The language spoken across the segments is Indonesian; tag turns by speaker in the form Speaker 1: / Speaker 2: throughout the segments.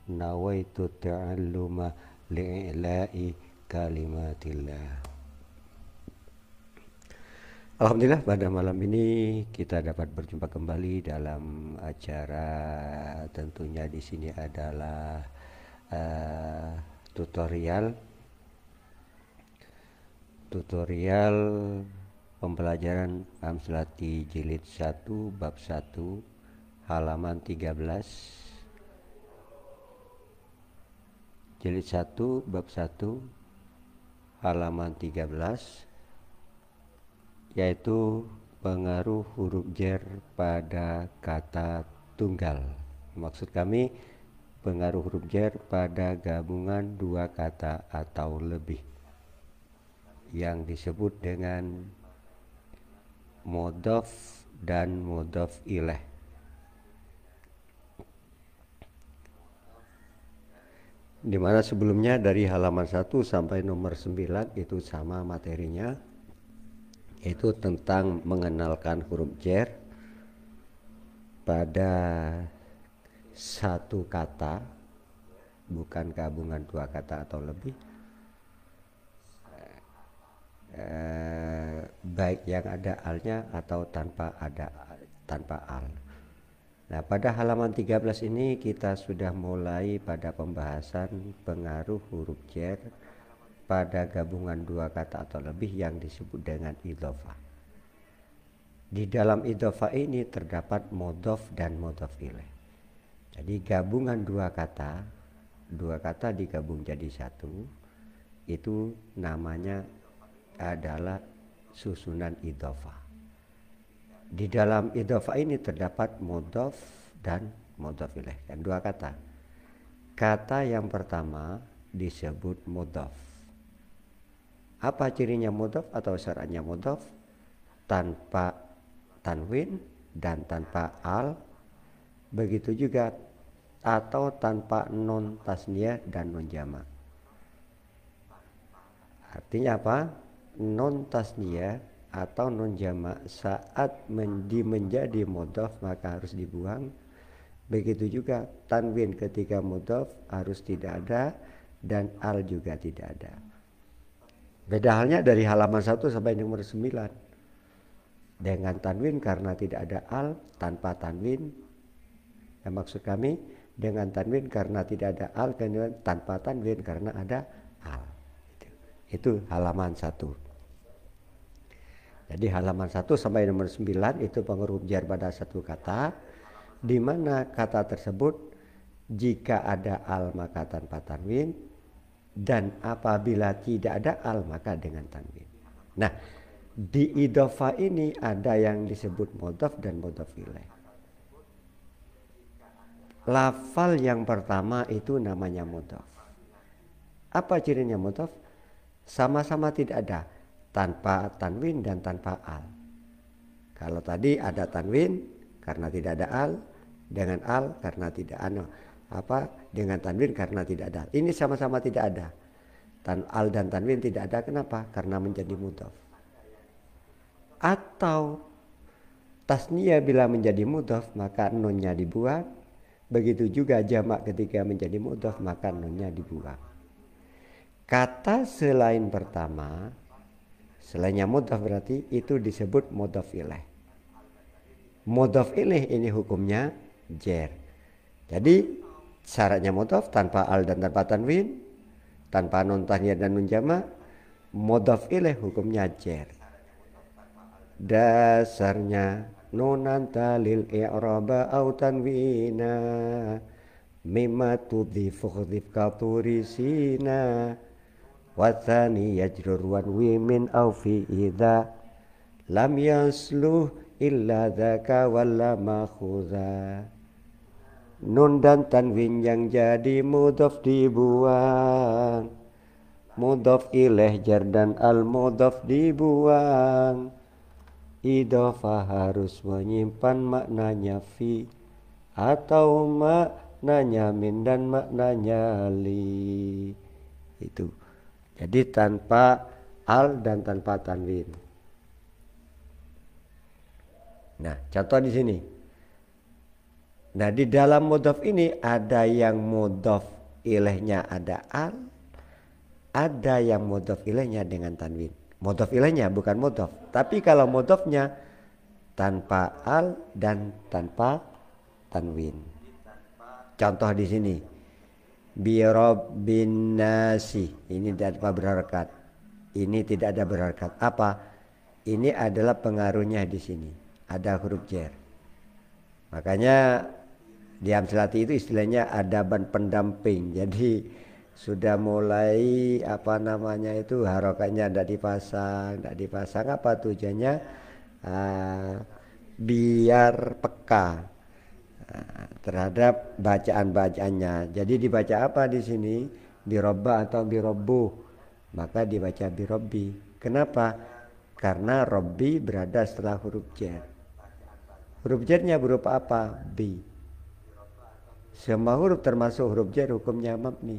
Speaker 1: nawaitu ta'alluma li'ila'i kalimatillah. Alhamdulillah pada malam ini kita dapat berjumpa kembali dalam acara, tentunya di sini adalah tutorial pembelajaran Amslati jilid 1 bab 1 halaman 13. Jilid 1 bab 1 halaman 13, yaitu pengaruh huruf jar pada kata tunggal. Maksud kami pengaruh huruf jar pada gabungan dua kata atau lebih yang disebut dengan mudhaf dan mudhaf ilaih. Di mana sebelumnya dari halaman 1 sampai nomor 9 itu sama materinya, yaitu tentang mengenalkan huruf jar pada satu kata, bukan gabungan dua kata atau lebih, baik yang ada alnya atau tanpa al. Nah, pada halaman 13 ini kita sudah mulai pada pembahasan pengaruh huruf jar pada gabungan dua kata atau lebih yang disebut dengan idhofah. Di dalam idhofah ini terdapat mudhaf dan mudhaf ilaih. Jadi gabungan dua kata digabung jadi satu, itu namanya adalah susunan idhofah. Di dalam idhofah ini terdapat mudhaf dan mudhaf ilaih, dan dua kata. Kata yang pertama disebut mudhaf. Apa cirinya mudhaf atau syaratnya mudhaf? Tanpa tanwin dan tanpa al. Begitu juga atau tanpa nun tasniyah dan nun jamak. Artinya apa? Nun tasniyah atau nun jamak saat menjadi mudhaf maka harus dibuang. Begitu juga tanwin ketika mudhaf harus tidak ada, dan al juga tidak ada. Beda halnya dari halaman 1 sampai nomor 9. Dengan tanwin karena tidak ada al, tanpa tanwin. Maksud kami dengan tanwin karena tidak ada al, tanpa tanwin karena ada al. Itu halaman 1. Jadi halaman 1 sampai nomor 9 itu pengaruh jar pada satu kata, di mana kata tersebut jika ada al maka tanpa tanwin, dan apabila tidak ada al maka dengan tanwin. Nah, di idhofah ini ada yang disebut mudhaf dan mudhaf ilaih. Lafal yang pertama itu namanya mudhaf. Apa cirinya mudhaf? Sama-sama tidak ada, tanpa tanwin dan tanpa al. Kalau tadi ada tanwin karena tidak ada al, dengan al karena tidak dengan tanwin karena tidak ada. Ini sama-sama tidak ada. Al dan tanwin tidak ada. Kenapa? Karena menjadi mudhaf. Atau tasniyah bila menjadi mudhaf maka nunnya dibuang. Begitu juga jamak ketika menjadi mudhaf maka nunnya dibuang. Kata selain pertama, selainnya mudhaf berarti itu disebut mudhaf ilaih. Mudhaf ilaih ini hukumnya jar. Jadi syaratnya mudhaf tanpa al dan tanpa tanwin, tanpa nun tasniyah dan nun jamak. Mudhaf ilaih hukumnya jar. Dasarnya nunan talil i'raba au tanwina mimma tudhifu khudhif katurisina wathani yajrur wanwi min au fi idha lam yasluh illa dhaka walla makhudha. Nun dan tanwin yang jadi mudhaf dibuang, mudhaf ilaih jar dan al mudhaf dibuang. Idhofah harus menyimpan maknanya fi atau maknanya min dan maknanya li. Itu. Jadi tanpa al dan tanpa tanwin. Nah, contoh di sini. Nah, di dalam mudhof ini ada yang mudhof ilaihnya ada al, ada yang mudhof ilaihnya dengan tanwin. Mudhof ilaihnya bukan mudhof, tapi kalau mudhofnya tanpa al dan tanpa tanwin. Contoh di sini, bi rabbin nasi, ini tanpa berharakat. Ini tidak ada berharakat. Apa? Ini adalah pengaruhnya di sini. Ada huruf jar. Makanya di Amsalati itu istilahnya adaban pendamping. Jadi sudah mulai apa namanya itu harokatnya tidak dipasang apa tujuannya biar peka terhadap bacaan-bacaannya. Jadi dibaca apa di sini? Birobba atau birobbu. Maka dibaca birobbi. Kenapa? Karena robbi berada setelah huruf jar. Huruf jarnya berupa apa? Bi. Semua huruf termasuk huruf jar hukumnya mabni.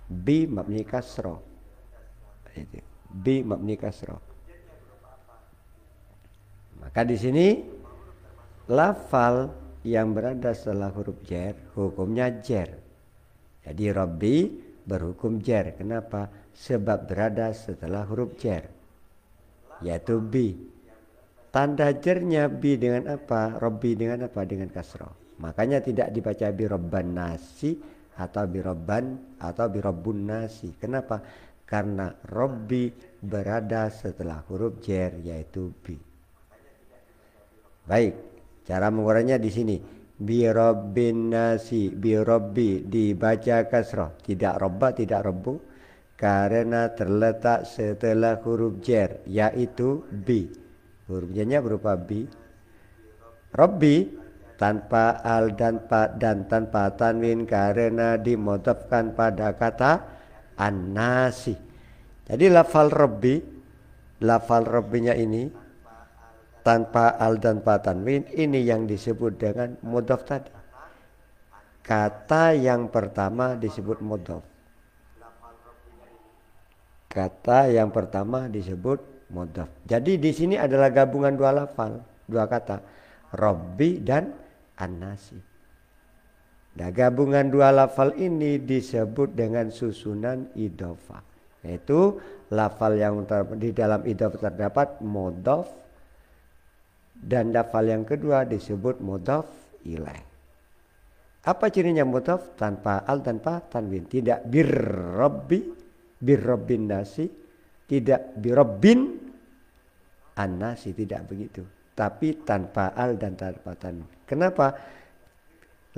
Speaker 1: Bi mabni kasroh. Bi mabni kasroh. Maka di sini lafal yang berada setelah huruf jar hukumnya jar. Jadi Rabbi berhukum jar. Kenapa? Sebab berada setelah huruf jar, yaitu bi. Tanda jarnya bi dengan apa? Rabbi dengan apa? Dengan kasroh. Makanya tidak dibaca bi robban nasi atau bi robban atau bi robbun nasi. Kenapa? Karena Rabbi berada setelah huruf jar, yaitu bi. Baik, cara mengurainya di sini. Bi rabbin nasi, bi rabbi dibaca kasroh, tidak robba, tidak robbu, karena terletak setelah huruf jar, yaitu bi. Huruf jarnya berupa bi. Rabbi tanpa al dan tanpa tanwin karena dimudhafkan pada kata an-nasi. Jadi lafal rabbinya ini tanpa al dan tanwin ini yang disebut dengan mudhaf tadi. Kata yang pertama disebut mudhaf. Kata yang pertama disebut mudhaf. Jadi di sini adalah gabungan dua lafal, dua kata, Rabbi dan an-nasi. Nah, gabungan dua lafal ini disebut dengan susunan idhofah, yaitu lafal yang di dalam idhofah terdapat mudhaf dan lafal yang kedua disebut mudhaf ilaih. Apa cirinya mudhaf? Tanpa al, tanpa tanwin. Tidak birrabbin nasi, tidak birabbin an-nasi, tidak begitu. Tapi tanpa al dan tanpa tanwin. Kenapa?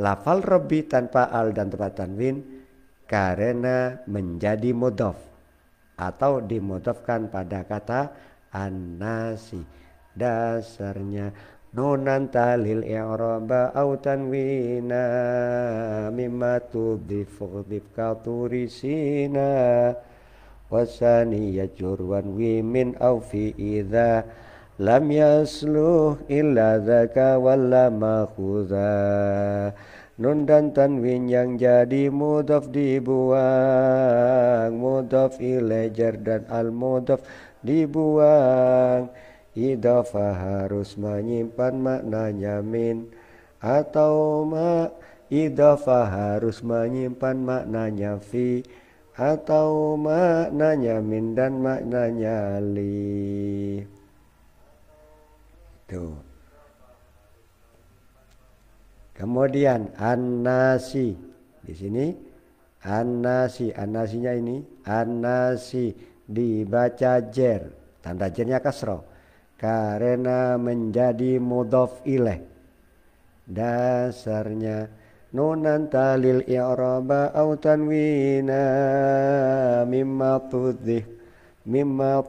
Speaker 1: Lafal rabbi tanpa al dan tanpa tanwin karena menjadi mudhaf atau dimudhafkan pada kata an-nasi. Dasarnya nunan talil i'raba au tanwina mimma tudhifu dhifka turisina wasani yajurwan wi min au fi idza lam yasluh illa dzaka walla makhudha. Nun dan tanwin yang jadi mudhaf dibuang, mudhaf ilaih jar dan al mudhaf dibuang. Idhofah harus menyimpan maknanya min atau ma. Idhofah harus menyimpan maknanya fi atau maknanya min dan maknanya li. Tuh. Kemudian an-nasi. Di sini an-nasi, an-nasinya ini an-nasi dibaca jar. Tanda jarnya kasroh. Karena menjadi mudhaf ilaih. Dasarnya nunan talil i'raba au tanwina mimma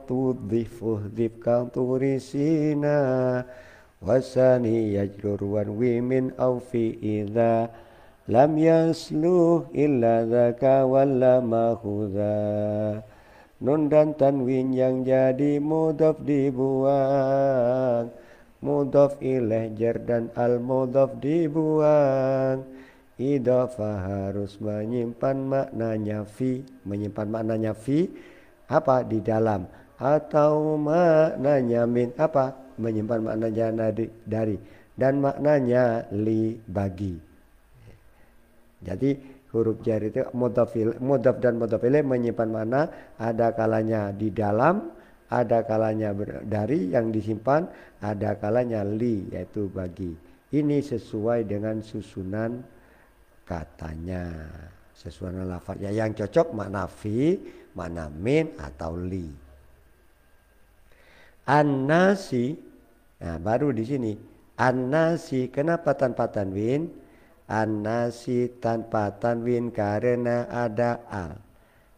Speaker 1: tudhifu dhifka turisina wasani yajrur wi min au fi idza lam yasluh illa dzaka walla makhudha. Nun dan tanwin yang jadi mudhaf dibuang, mudhaf ilaih jar dan al mudhaf dibuang. Idhofah harus menyimpan maknanya fi, menyimpan maknanya fi apa? Di dalam, atau maknanya min apa? Menyimpan maknanya dari. dan maknanya li bagi. Jadi huruf jar itu mudhaf dan mudhaf ilaih menyimpan makna, ada kalanya di dalam, ada kalanya dari yang disimpan, ada kalanya li yaitu bagi. Ini sesuai dengan susunan katanya, sesuai lafaznya. Yang cocok makna fi, makna min atau li. An-nasi, nah baru di sini. An-nasi kenapa tanpa tanwin? An-nasi tanpa tanwin karena ada al.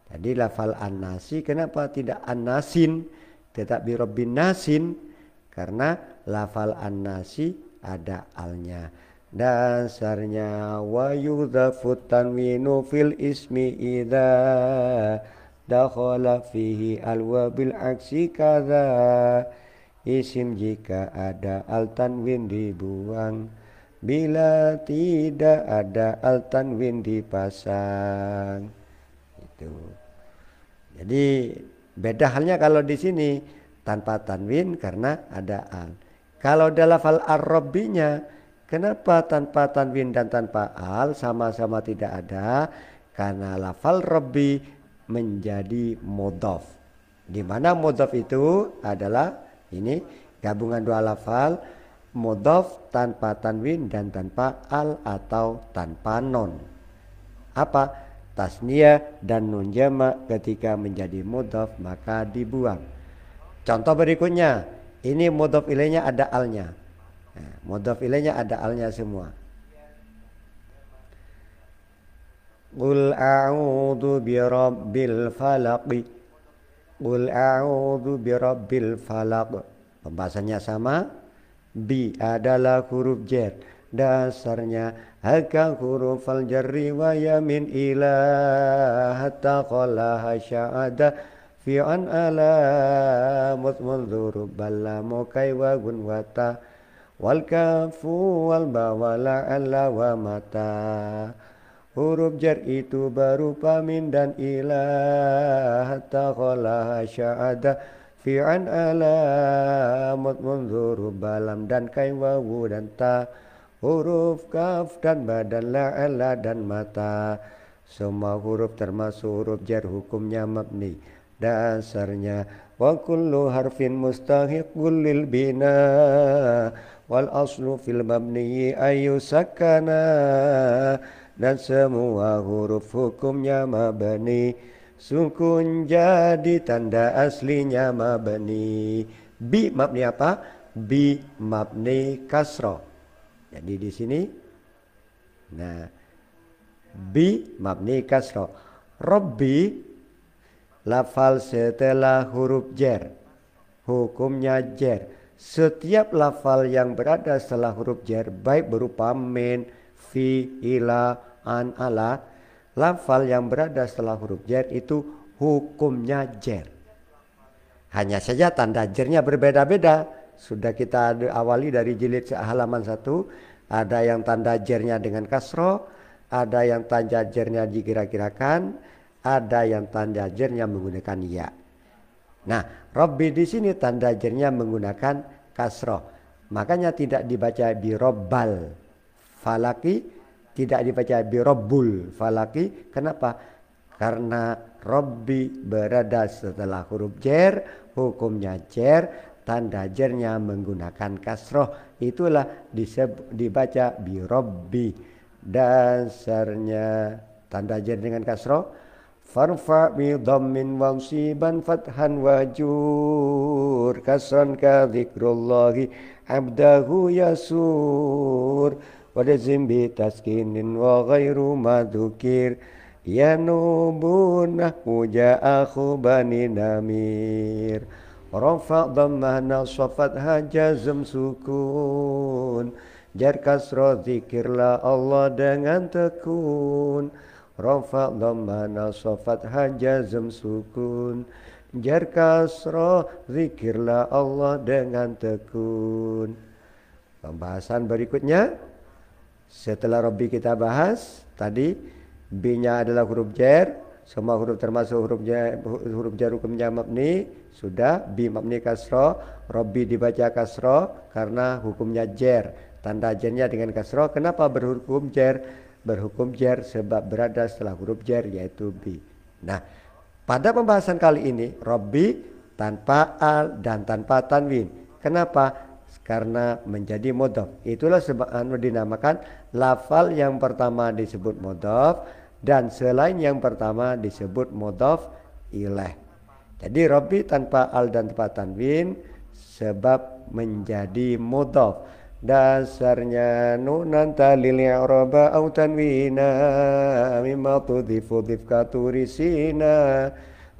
Speaker 1: Jadi lafal an-nasi kenapa tidak an-nasin tetapi rabbin nasin? Karena lafal an-nasi ada alnya. Dasarnya wa yudhafu tanwinu fil ismi idza dakhala fihi al wa bil aksi kadza. Isim jika ada al tanwin dibuang, bila tidak ada al tanwin dipasang. Itu. Jadi beda halnya kalau di sini tanpa tanwin karena ada al. Kalau dalam lafal ar-rabbinya, kenapa tanpa tanwin dan tanpa al sama-sama tidak ada? Karena lafal rabbi menjadi mudhaf. Di mana mudhaf itu adalah ini gabungan dua lafal, mudhaf tanpa tanwin dan tanpa al atau tanpa non. Apa? Tasniyah dan nun jamak ketika menjadi mudhaf maka dibuang. Contoh berikutnya, ini mudhaf ilaihnya ada alnya. Nah, mudhaf ilaihnya ada alnya semua. Qul a'udzu birabbil falaq. Qul a'udzu birabbil falaq. Pembahasannya sama. Bi adalah huruf jar. Dasarnya haka huruf al-jarri wa yamin ila hatta qalaha sya'ada fi an ala mutmunzuru balla mukai wa gun wata wal kafu wal bawala ala wa mata. Huruf jar itu berupa min dan ila hatta qalaha sya'ada fi an ala mutmunzuru balam dan kai wa wu dan ta. Huruf kaf dan ba dan la ala dan mata. Semua huruf termasuk huruf jar hukumnya mabni. Dasarnya wa kullu harfin mustahiqul lil bina wal aslu fil mabni ayu sakana. Dan semua huruf hukumnya mabni, sukun jadi tanda aslinya mabni. Bi mabni apa? Bi mabni kasroh. Jadi di sini, nah, bi mabni kasroh. Rabbi lafal setelah huruf jar, hukumnya jar. Setiap lafal yang berada setelah huruf jar, baik berupa min, fi, ila, an, ala, lafal yang berada setelah huruf jar itu hukumnya jar. Hanya saja tanda jarnya berbeda-beda. Sudah kita awali dari jilid halaman 1. Ada yang tanda jarnya dengan kasroh, ada yang tanda jarnya dikira-kirakan, ada yang tanda jarnya menggunakan ya. Nah, Rabbi di sini tanda jarnya menggunakan kasroh. Makanya tidak dibaca birobbal falaki, tidak dibaca birobbul falaki. Kenapa? Karena Rabbi berada setelah huruf jar, hukumnya jar, tanda jarnya menggunakan kasroh. Itulah dibaca birobbi. Dasarnya tanda jar dengan kasroh. Farfa bi dhammin wansiban fathan wajur kasran ka dzikrullahi abdahu yasur wadazim bi taskinin wa ghairu madukir yanubunah muja'akhu bani namir. Rafa' dhammah nasafat hajazm sukun jar kasroh zikirlah Allah dengan tekun. Rafa' dhammah nasafat hajazm sukun jar kasroh zikirlah Allah dengan tekun. Pembahasan berikutnya setelah Rabbi kita bahas tadi, B-nya adalah huruf jar, semua huruf termasuk huruf jar hukumnya mabni. Sudah, bi mabni kasroh, Rabbi dibaca kasroh karena hukumnya jar, tanda jernya dengan kasroh. Kenapa berhukum jer? Berhukum jer sebab berada setelah huruf jer yaitu bi. Nah, pada pembahasan kali ini Robbi tanpa al dan tanpa tanwin. Kenapa? Karena menjadi mudhaf. Itulah sebab dinamakan lafal yang pertama disebut mudhaf dan selain yang pertama disebut mudhaf ilaih. Jadi Robbi tanpa al dan tanpa tanwin sebab menjadi mudhaf. Dasarnya nunan talil i'raba au tanwina mimma tudhifu dhifka turisina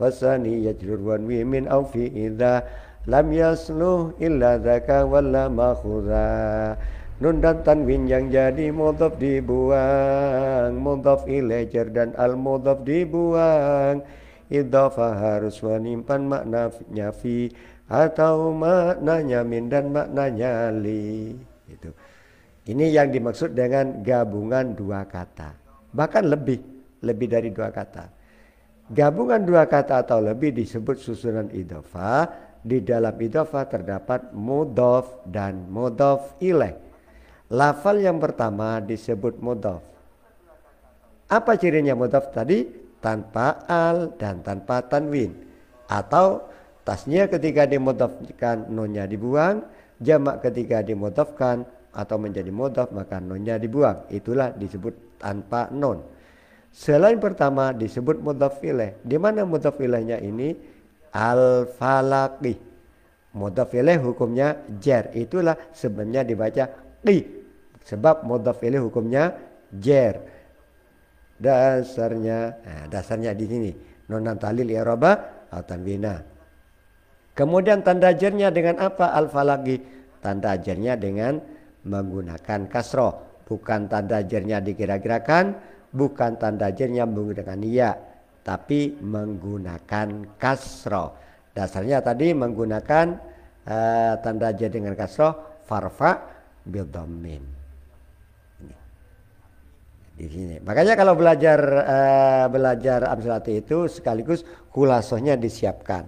Speaker 1: wasani yajrur wan min au fi idza lam yasluh illa dzaka walla makhudha. Nun dan tanwin yang jadi mudhaf dibuang, mudhaf ilaih jar dan al mudhaf dibuang. Idhofah harus menyimpan maknanya fi atau maknanya min dan maknanya li. Itu. Ini yang dimaksud dengan gabungan dua kata. Bahkan lebih dari dua kata. Gabungan dua kata atau lebih disebut susunan idhofah. Di dalam idhofah terdapat mudhaf dan mudhaf ilaih. Lafal yang pertama disebut mudhaf. Apa cirinya mudhaf tadi? Tanpa al dan tanpa tanwin. Atau tasnya ketika dimudhafkan nunnya dibuang, jamak ketika dimudhafkan atau menjadi mudhaf maka nunnya dibuang. Itulah disebut tanpa nun. Selain pertama disebut mudhaf ilaih. Di mana mudhaf ilaihnya ini? Al-falaqi. Mudhaf ilaih hukumnya jar. Itulah sebenarnya dibaca qi. Sebab mudhaf ilaih hukumnya jar. Dasarnya di sini. Nunan talil i'raba atau tanwina. Kemudian tanda jarnya dengan apa? Al-falaqi. Tanda jarnya dengan menggunakan kasroh. Bukan tanda jarnya dikira-kirakan. Bukan tanda jarnya menggunakan ya. Tapi menggunakan kasroh. Dasarnya tadi menggunakan tanda jar dengan kasroh, farfa bil dhammin. Di sini. Makanya kalau belajar amsalati itu sekaligus khulasohnya disiapkan.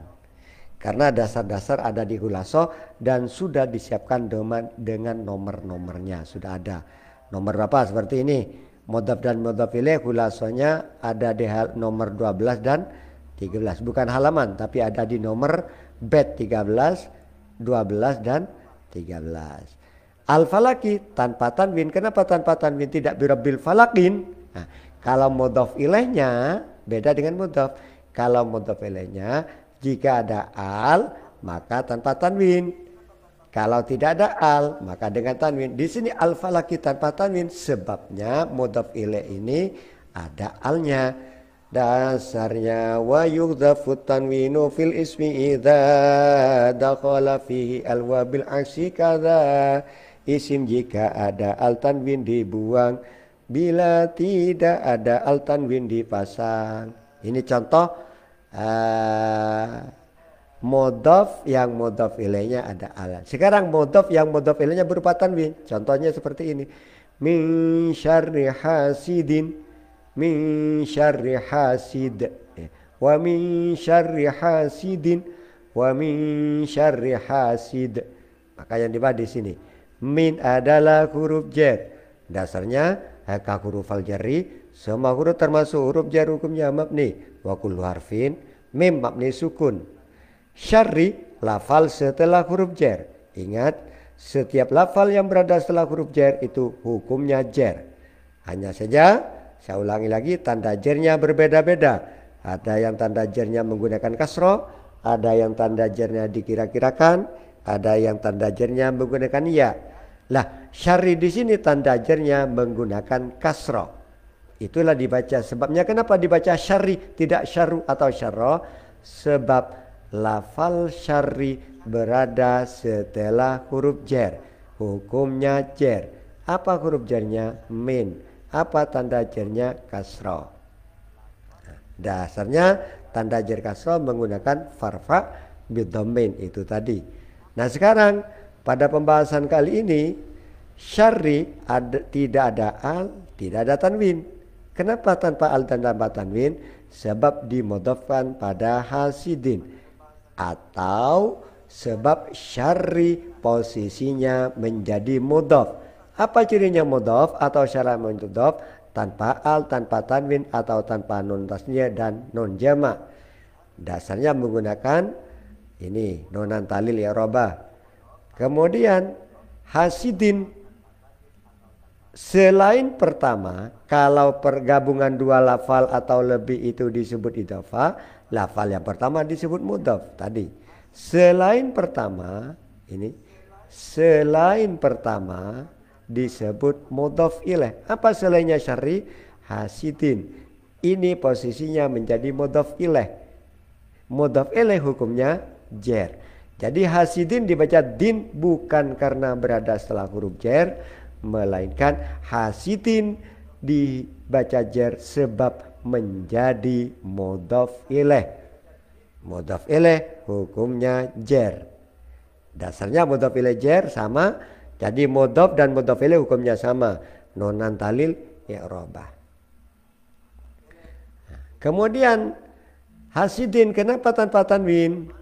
Speaker 1: Karena dasar-dasar ada di khulasoh dan sudah disiapkan dengan nomor-nomornya. Sudah ada. Nomor berapa? Seperti ini. Mudhaf dan mudhaf ilaih khulasohnya ada di nomor 12 dan 13. Bukan halaman tapi ada di nomor bed 13, 12 dan 13. Al-falaki tanpa tanwin. Kenapa tanpa tanwin? Tidak birabbil falakin. Nah, kalau mudhaf ilaihnya beda dengan mudhaf. Kalau mudhaf ilaihnya jika ada al maka tanpa tanwin. Kalau tidak ada al maka dengan tanwin. Di sini al-falaki tanpa tanwin sebabnya mudhaf ilaih ini ada alnya. Dasarnya wa yughdhafu tanwinu fil ismi idza dakhala fihi al wa bil aksi kadza. Isim jika ada al tanwin dibuang, bila tidak ada al tanwin dipasang. Ini contoh mudhaf yang mudhaf ilaihnya ada al. Sekarang mudhaf yang mudhaf ilaihnya berupa tanwin. Contohnya seperti ini. Min syarri hasidin, min syarri hasid. Wa min syarri hasidin, wa min syarri hasid. Maka yang dibahas di sini. Min adalah huruf jar. Dasarnya ka huruf al jarri. Semua huruf termasuk huruf jar hukumnya mabni. Wa kullu harfin mim mabni sukun. Syarri lafal setelah huruf jar. Ingat, setiap lafal yang berada setelah huruf jar itu hukumnya jar. Hanya saja, saya ulangi lagi, tanda jarnya berbeda-beda. Ada yang tanda jarnya menggunakan kasroh, ada yang tanda jarnya dikira-kirakan, ada yang tanda jarnya menggunakan ya. Lah, syarri di sini tanda jarnya menggunakan kasroh. Itulah dibaca. Sebabnya kenapa dibaca syarri tidak syarru atau syarroh? Sebab lafal syarri berada setelah huruf jar. Hukumnya jar. Apa huruf jarnya? Min. Apa tanda jarnya? Kasroh. Dasarnya tanda jar kasroh menggunakan farfa bidhammin itu tadi. Nah sekarang pada pembahasan kali ini syarri tidak ada al, tidak ada tanwin. Kenapa tanpa al dan tanpa tanwin? Sebab dimudhafkan pada hasidin. Atau sebab syarri posisinya menjadi mudhaf. Apa cirinya mudhaf atau syarat mudhaf? Tanpa al, tanpa tanwin, atau tanpa nun tasniyah dan nun jamak. Dasarnya menggunakan ini nonan talil i'rabah. Kemudian hasidin, selain pertama, kalau pergabungan dua lafal atau lebih itu disebut idhofah, lafal yang pertama disebut mudhaf tadi. Selain pertama, ini selain pertama disebut mudhaf ilaih. Apa selainnya syar'i? Hasidin. Ini posisinya menjadi mudhaf ilaih. Mudhaf ilaih hukumnya jar. Jadi hasidin dibaca din bukan karena berada setelah huruf jar, melainkan hasidin dibaca jar sebab menjadi mudhaf ilaih. Mudhaf ilaih hukumnya jar. Dasarnya mudhaf ilaih jar sama, jadi mudhaf dan mudhaf ilaih hukumnya sama, nonan talil i'rabah. Kemudian hasidin kenapa tanpa tanwin?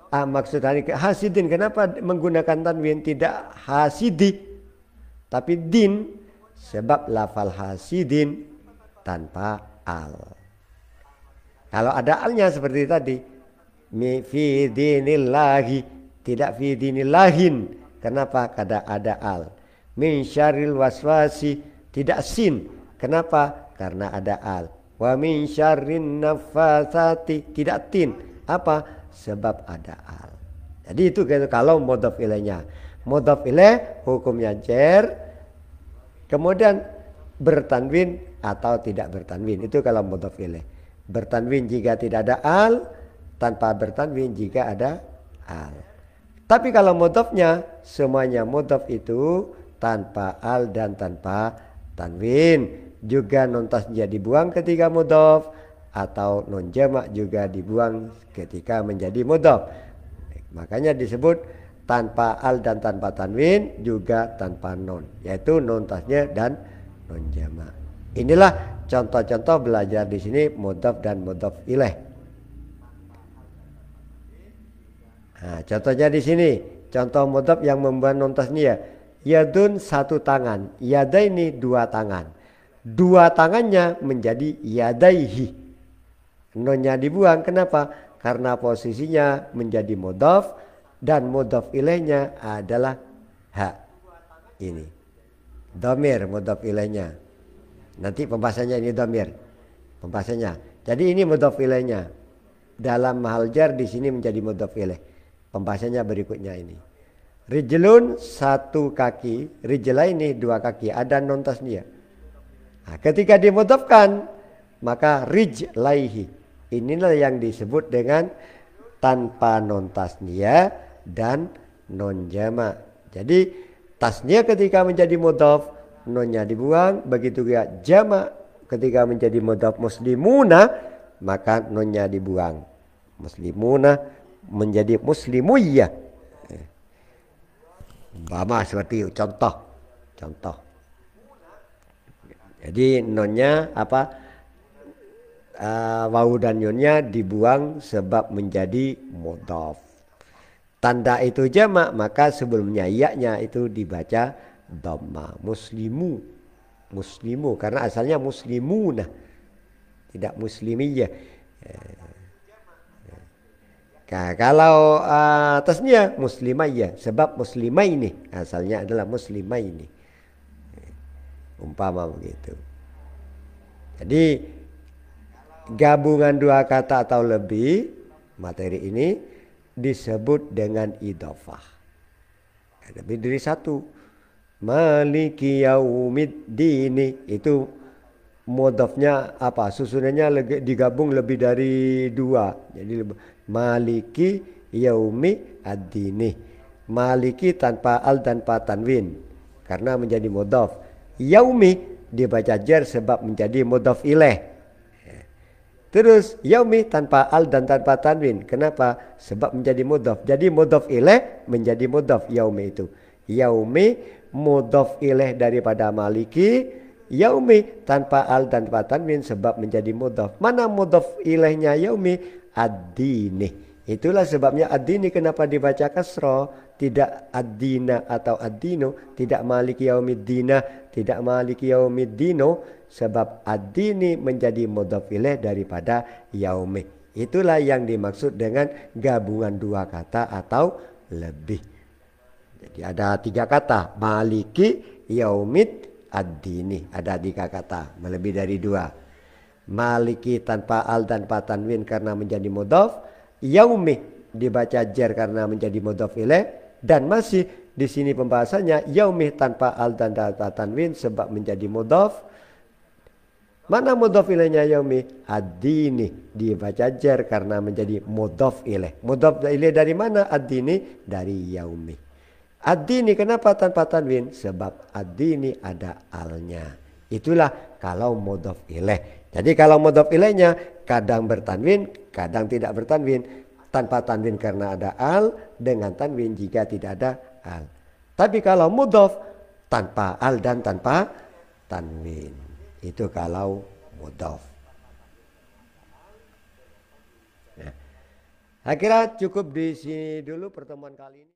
Speaker 1: Maksud hasidin kenapa menggunakan tanwin, tidak hasidi tapi din, sebab lafal hasidin tanpa al. Kalau ada alnya seperti tadi, fi dinillahi, tidak fi dinillahin. Kenapa? Kada ada al. Min syarril waswasi, tidak sin. Kenapa? Karena ada al. Wa min syarrin nafasati, tidak tin. Apa? Sebab ada al. Jadi itu kalau mudhaf ilaihnya. Mudhaf ilaih hukumnya jar, kemudian bertanwin atau tidak bertanwin. Itu kalau mudhaf ilaih. Bertanwin jika tidak ada al, tanpa bertanwin jika ada al. Tapi kalau mudhafnya, semuanya mudhaf itu tanpa al dan tanpa tanwin. Juga nun tasniyah dibuang ketika mudhaf, atau nun jamak juga dibuang ketika menjadi mudhaf. Makanya disebut tanpa al dan tanpa tanwin, juga tanpa nun, yaitu nun tasniyah dan nun jamak. Inilah contoh-contoh belajar di sini mudhaf dan mudhaf ilaih. Nah, contohnya di sini, contoh mudhaf yang membuat nun tasniyah. Yadun satu tangan, yadaini dua tangan. Dua tangannya menjadi yadaihi. Nunnya dibuang, kenapa? Karena posisinya menjadi mudhaf dan mudhaf ilaihnya adalah ha. Ini dhamir mudhaf ilaihnya. Nanti pembahasannya ini dhamir. Pembahasannya. Jadi ini mudhaf ilaihnya. Dalam mahal jar di sini menjadi mudhaf ilaih. Pembahasannya berikutnya ini. Rijlun satu kaki, rijlaini dua kaki, ada nun tasniyah. Nah, ketika dimudhafkan maka rijlaihi. Inilah yang disebut dengan tanpa nun tasniyah dan nun jamak. Jadi tasniyah ketika menjadi mudhaf, nunnya dibuang. Begitu juga jamak ketika menjadi mudhaf muslimuna, maka nunnya dibuang. Muslimuna menjadi muslimuyyah. Bama seperti itu, contoh. Jadi nunnya apa? Wawu dan yunnya dibuang sebab menjadi mudhaf. Tanda itu jamak, maka sebelumnya ya-nya itu dibaca dhamma. Muslimu karena asalnya muslimuna, tidak muslimiyah. Nah, kalau tasniyah muslimayyah, sebab muslimaini asalnya adalah muslimaini. Umpama begitu. Jadi gabungan dua kata atau lebih, materi ini disebut dengan idhofah. Lebih dari satu. Maliki yaumiddini, itu mudhafnya apa? Susunannya digabung lebih dari dua. Jadi maliki yaumi ad-dini. Maliki tanpa al dan tanpa tanwin karena menjadi mudhaf. Yaumi dibaca jar sebab menjadi mudhaf ilaih. Terus yaumi tanpa al dan tanpa tanwin. Kenapa? Sebab menjadi mudhaf. Jadi mudhaf ilaih menjadi mudhaf yaumi itu. Yaumi mudhaf ilaih daripada maliki. Yaumi tanpa al dan tanpa tanwin sebab menjadi mudhaf. Mana mudhaf ilaihnya yaumi? Ad-dini. Itulah sebabnya ad-dini kenapa dibaca kasroh, tidak ad-dina atau ad-dino, tidak maliki yaumiddina, tidak maliki yaumiddino, sebab ad-dini menjadi mudhaf ilaih daripada yaumi. Itulah yang dimaksud dengan gabungan dua kata atau lebih. Jadi ada tiga kata, maliki yaumid ad-dini, ada tiga kata, melebih dari dua. Maliki tanpa al dan tanpa tanwin karena menjadi mudhaf, yaumi dibaca jar karena menjadi mudhaf ilaih, dan masih di sini pembahasannya yaumi tanpa al dan tanpa tanwin sebab menjadi mudhaf. Mana mudhaf ilaihnya yaumi? Ad-dini dibaca jar karena menjadi mudhaf ilaih. Mudhaf ilaih dari mana? Ad-dini dari yaumi. Ad-dini kenapa tanpa tanwin? Sebab ad-dini ada alnya. Itulah kalau mudhaf ilaih. Jadi kalau mudhaf ilaihnya kadang bertanwin, kadang tidak bertanwin. Tanpa tanwin karena ada al, dengan tanwin jika tidak ada al. Tapi kalau mudhaf tanpa al dan tanpa tanwin. Itu kalau mudhaf. Nah, akhirnya cukup di sini dulu pertemuan kali ini.